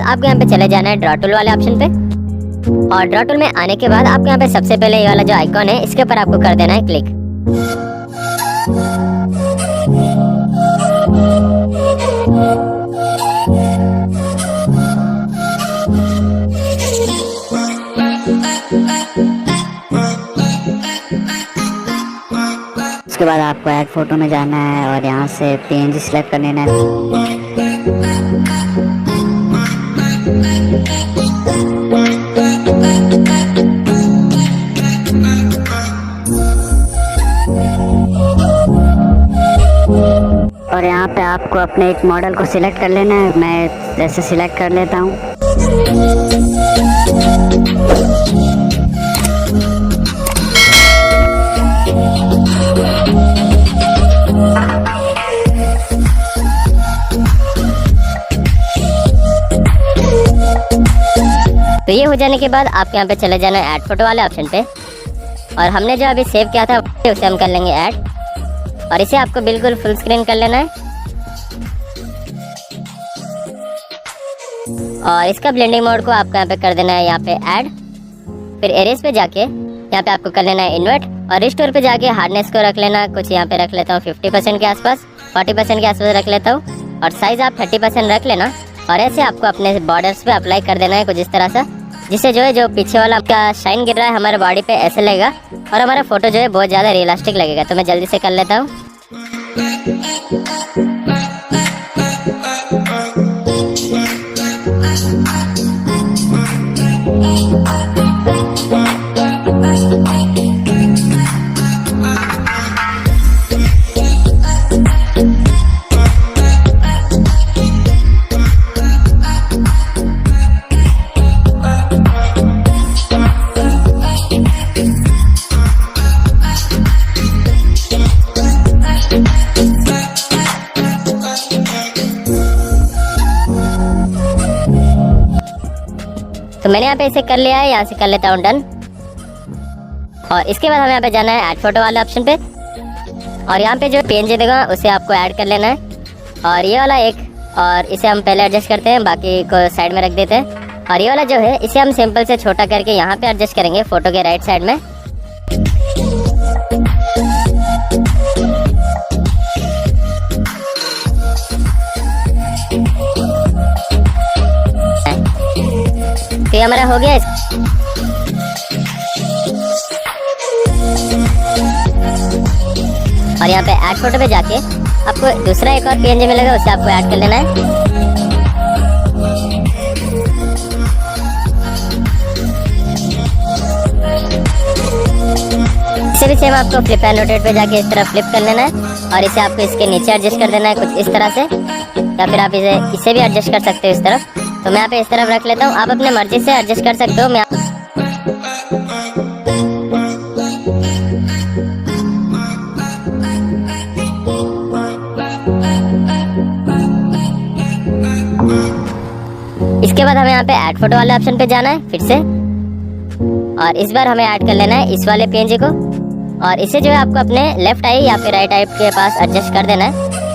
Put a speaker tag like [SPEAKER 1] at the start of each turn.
[SPEAKER 1] आपको यहाँ पे चले जाना है ड्रॉ टूल वाले ऑप्शन पे। और ड्रॉ टूल में आने के बाद आपको यहाँ पे सबसे पहले ये वाला जो आइकॉन है इसके ऊपर आपको कर देना है क्लिक।
[SPEAKER 2] उसके बाद आपको ऐड फोटो में जाना है और यहाँ से पीएनजी सिलेक्ट कर लेना है। और यहाँ पे आपको अपने एक मॉडल को सिलेक्ट कर लेना है। मैं जैसे सिलेक्ट कर लेता हूँ।
[SPEAKER 1] तो ये हो जाने के बाद आपके यहाँ पे चले जाना है ऐड फोटो वाले ऑप्शन पे। और हमने जो अभी सेव किया था उसे हम कर लेंगे ऐड, और इसे आपको बिल्कुल फुल स्क्रीन कर लेना है। और इसका ब्लेंडिंग मोड को आपको यहाँ पे कर देना है यहाँ पे ऐड। फिर एरेज पे जाके यहाँ पे आपको कर लेना है इन्वर्ट, और रिस्टोर पे जाके हार्डनेस को रख लेना, कुछ यहाँ पे रख लेता हूँ 50% के आसपास, 40% के आसपास रख लेता हूँ, और साइज आप 30% रख लेना। और ऐसे आपको अपने बॉर्डर्स पे अप्लाई कर देना है कुछ इस तरह से, जिससे जो है जो पीछे वाला आपका शाइन गिर रहा है हमारे बॉडी पे ऐसे लगेगा, और हमारा फोटो जो है बहुत ज़्यादा रियलिस्टिक लगेगा। तो मैं जल्दी से कर लेता हूँ। तो मैंने यहाँ पे इसे कर लिया है, यहाँ से कर लेता हूँ डन। और इसके बाद हमें यहाँ पे जाना है ऐड फोटो वाले ऑप्शन पे, और यहाँ पे जो पीएनजी देगा उसे आपको ऐड कर लेना है। और ये वाला एक, और इसे हम पहले एडजस्ट करते हैं, बाकी को साइड में रख देते हैं। और ये वाला जो है इसे हम सिंपल से छोटा करके यहाँ पे एडजस्ट करेंगे फोटो के राइट साइड में। तो ये हमारा हो गया। और यहाँ पे ऐड फोटो पे जाके आपको दूसरा एक और पीएनजी मिलेगा, उसे आपको ऐड कर लेना है। इसे भी सेम आपको फ्लिप एंड रोटेट पे जाके इस तरह फ्लिप कर लेना है, और इसे आपको इसके नीचे एडजस्ट कर देना है कुछ इस तरह से, या फिर आप इसे भी एडजस्ट कर सकते हो इस तरफ। तो मैं यहाँ पे इस तरफ रख लेता हूँ, आप अपने मर्जी से एडजस्ट कर सकते हो। मैं इसके बाद हमें यहाँ पे ऐड फोटो वाले ऑप्शन पे जाना है फिर से, और इस बार हमें ऐड कर लेना है इस वाले पीएनजी को, और इसे जो है आपको अपने लेफ्ट आई या फिर राइट आई के पास एडजस्ट कर देना है।